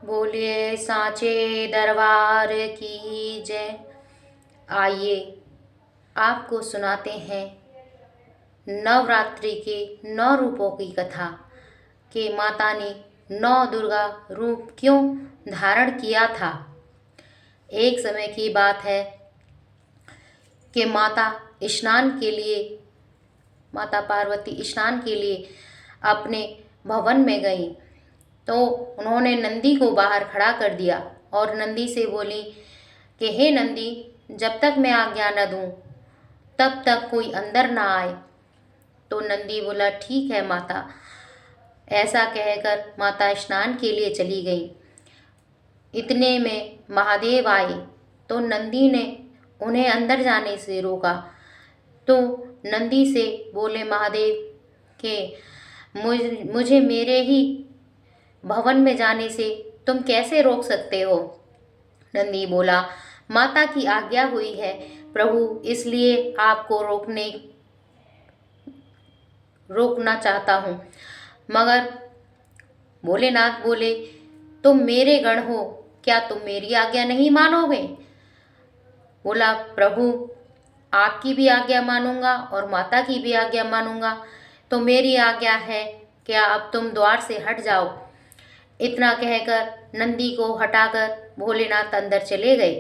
बोलिए सांचे दरबार की जय। आइए आपको सुनाते हैं नवरात्रि के 9 रूपों की कथा कि माता ने 9 दुर्गा रूप क्यों धारण किया था। एक समय की बात है कि माता पार्वती स्नान के लिए अपने भवन में गई तो उन्होंने नंदी को बाहर खड़ा कर दिया और नंदी से बोली कि हे नंदी, जब तक मैं आज्ञा न दूं तब तक कोई अंदर ना आए। तो नंदी बोला ठीक है माता। ऐसा कहकर माता स्नान के लिए चली गई। इतने में महादेव आए तो नंदी ने उन्हें अंदर जाने से रोका। तो नंदी से बोले महादेव कि मुझे मेरे ही भवन में जाने से तुम कैसे रोक सकते हो। नंदी बोला माता की आज्ञा हुई है प्रभु, इसलिए आपको रोकना चाहता हूँ। मगर भोलेनाथ बोले तुम मेरे गण हो, क्या तुम मेरी आज्ञा नहीं मानोगे। बोला प्रभु, आपकी भी आज्ञा मानूंगा और माता की भी आज्ञा मानूंगा। तो मेरी आज्ञा है क्या अब तुम द्वार से हट जाओ। इतना कहकर नंदी को हटाकर भोलेनाथ अंदर चले गए।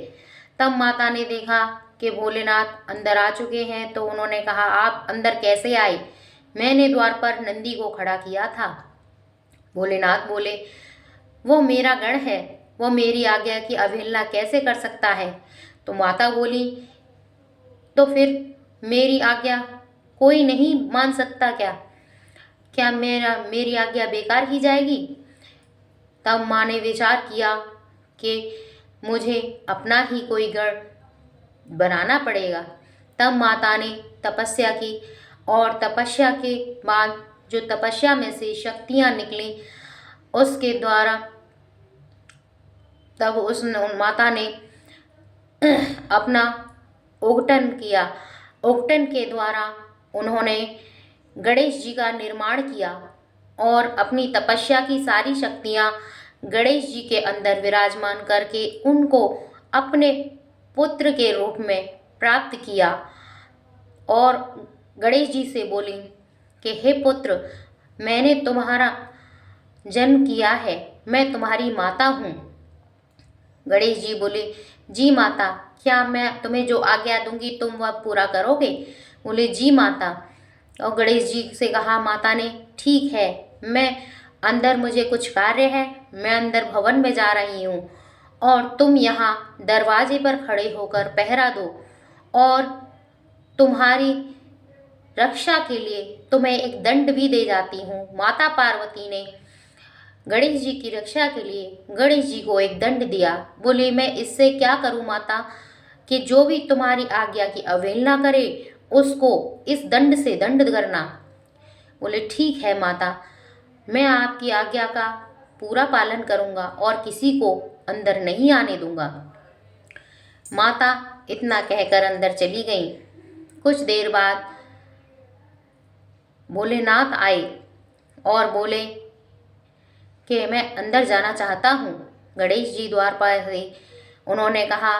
तब माता ने देखा कि भोलेनाथ अंदर आ चुके हैं तो उन्होंने कहा आप अंदर कैसे आए, मैंने द्वार पर नंदी को खड़ा किया था। भोलेनाथ बोले वो मेरा गण है, वो मेरी आज्ञा की अवहेलना कैसे कर सकता है। तो माता बोली तो फिर मेरी आज्ञा कोई नहीं मान सकता क्या, क्या मेरी आज्ञा बेकार की जाएगी। तब माँ ने विचार किया कि मुझे अपना ही कोई गण बनाना पड़ेगा। तब माता ने तपस्या की और तपस्या के बाद जो तपस्या में से शक्तियाँ निकली उसके द्वारा तब उस माता ने अपना उगटन किया। उगटन के द्वारा उन्होंने गणेश जी का निर्माण किया और अपनी तपस्या की सारी शक्तियाँ गणेश जी के अंदर विराजमान करके उनको अपने पुत्र के रूप में प्राप्त किया। और गणेश जी से बोली कि हे पुत्र, मैंने तुम्हारा जन्म किया है, मैं तुम्हारी माता हूँ। गणेश जी बोले जी माता, क्या मैं तुम्हें जो आज्ञा दूंगी तुम वह पूरा करोगे। बोले जी माता। और गणेश जी से कहा माता ने ठीक है, मैं अंदर मुझे कुछ कार्य है, मैं अंदर भवन में जा रही हूँ और तुम यहाँ दरवाजे पर खड़े होकर पहरा दो और तुम्हारी रक्षा के लिए तुम्हें एक दंड भी दे जाती हूँ। माता पार्वती ने गणेश जी की रक्षा के लिए गणेश जी को एक दंड दिया। बोले मैं इससे क्या करूँ माता, कि जो भी तुम्हारी आज्ञा की अवहेलना करे उसको इस दंड से दंड करना। बोले ठीक है माता, मैं आपकी आज्ञा का पूरा पालन करूँगा और किसी को अंदर नहीं आने दूंगा। माता इतना कहकर अंदर चली गई। कुछ देर बाद भोलेनाथ आए और बोले कि मैं अंदर जाना चाहता हूँ। गणेश जी द्वार पर थे, उन्होंने कहा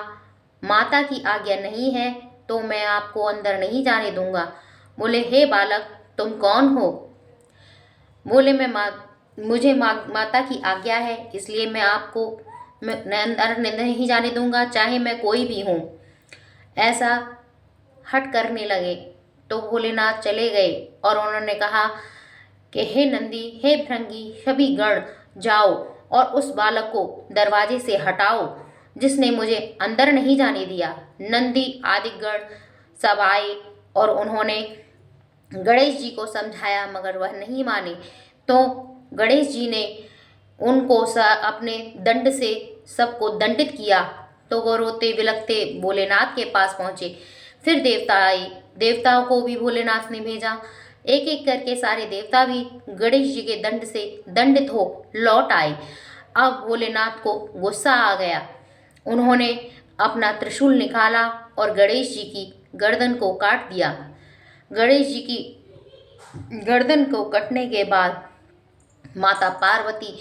माता की आज्ञा नहीं है तो मैं आपको अंदर नहीं जाने दूंगा। बोले हे बालक, तुम कौन हो। बोले मुझे माता की आज्ञा है, इसलिए मैं अंदर नहीं जाने दूंगा, चाहे मैं कोई भी हूँ। ऐसा हट करने लगे तो भोलेनाथ चले गए और उन्होंने कहा कि हे नंदी, हे भृंगी, सभी गण जाओ और उस बालक को दरवाजे से हटाओ जिसने मुझे अंदर नहीं जाने दिया। नंदी आदि गण सब आए और उन्होंने गणेश जी को समझाया मगर वह नहीं माने। तो गणेश जी ने उनको अपने दंड से सबको दंडित किया। तो वो रोते बिलखते भोलेनाथ के पास पहुँचे। फिर देवता आए, देवताओं को भी भोलेनाथ ने भेजा। एक एक करके सारे देवता भी गणेश जी के दंड से दंडित हो लौट आए। अब भोलेनाथ को गुस्सा आ गया। उन्होंने अपना त्रिशूल निकाला और गणेश जी की गर्दन को काट दिया। गणेश जी की गर्दन को कटने के बाद माता पार्वती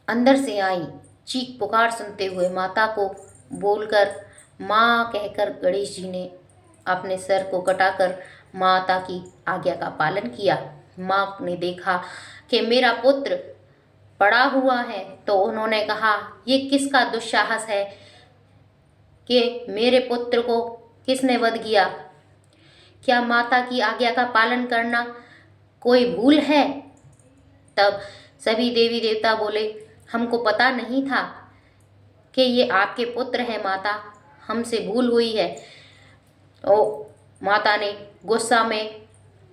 अंदर से आई चीख पुकार सुनते हुए माता को बोलकर माँ कहकर गणेश जी ने अपने सिर को कटाकर माता की आज्ञा का पालन किया। माँ ने देखा कि मेरा पुत्र पड़ा हुआ है, तो उन्होंने कहा ये किसका दुस्साहस है कि मेरे पुत्र को किसने वध किया? क्या माता की आज्ञा का पालन करना कोई भूल है? तब सभी देवी देवता बोले हमको पता नहीं था कि ये आपके पुत्र हैं माता, हमसे भूल हुई है। तो माता ने गुस्सा में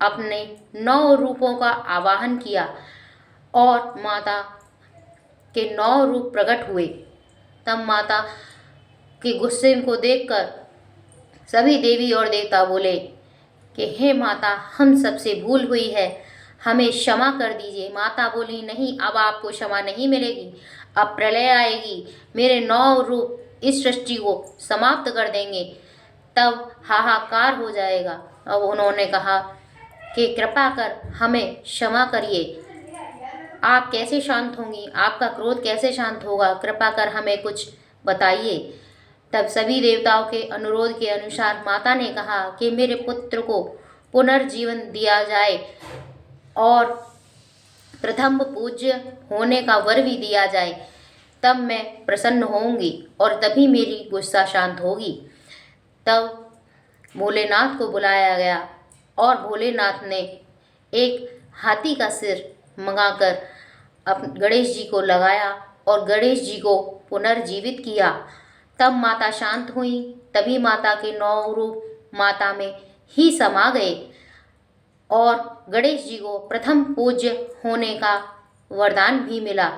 अपने 9 रूपों का आवाहन किया और माता के 9 रूप प्रकट हुए। तब माता के गुस्से को देखकर सभी देवी और देवता बोले कि हे माता, हम सबसे भूल हुई है, हमें क्षमा कर दीजिए। माता बोली नहीं, अब आपको क्षमा नहीं मिलेगी, अब प्रलय आएगी, मेरे 9 रूप इस सृष्टि को समाप्त कर देंगे, तब हाहाकार हो जाएगा। अब उन्होंने कहा कि कृपा कर हमें क्षमा करिए, आप कैसे शांत होंगी, आपका क्रोध कैसे शांत होगा, कृपा कर हमें कुछ बताइए। तब सभी देवताओं के अनुरोध के अनुसार माता ने कहा कि मेरे पुत्र को पुनर्जीवन दिया जाए और प्रथम पूज्य होने का वर भी दिया जाए, तब मैं प्रसन्न होंगी और तभी मेरी गुस्सा शांत होगी। तब भोलेनाथ को बुलाया गया और भोलेनाथ ने एक हाथी का सिर मंगाकर गणेश जी को लगाया और गणेश जी को पुनर्जीवित किया। तब माता शांत हुई, तभी माता के 9 रूप माता में ही समा गए और गणेश जी को प्रथम पूज्य होने का वरदान भी मिला।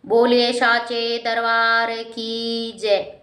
बोलिए साचे दरबार की जय।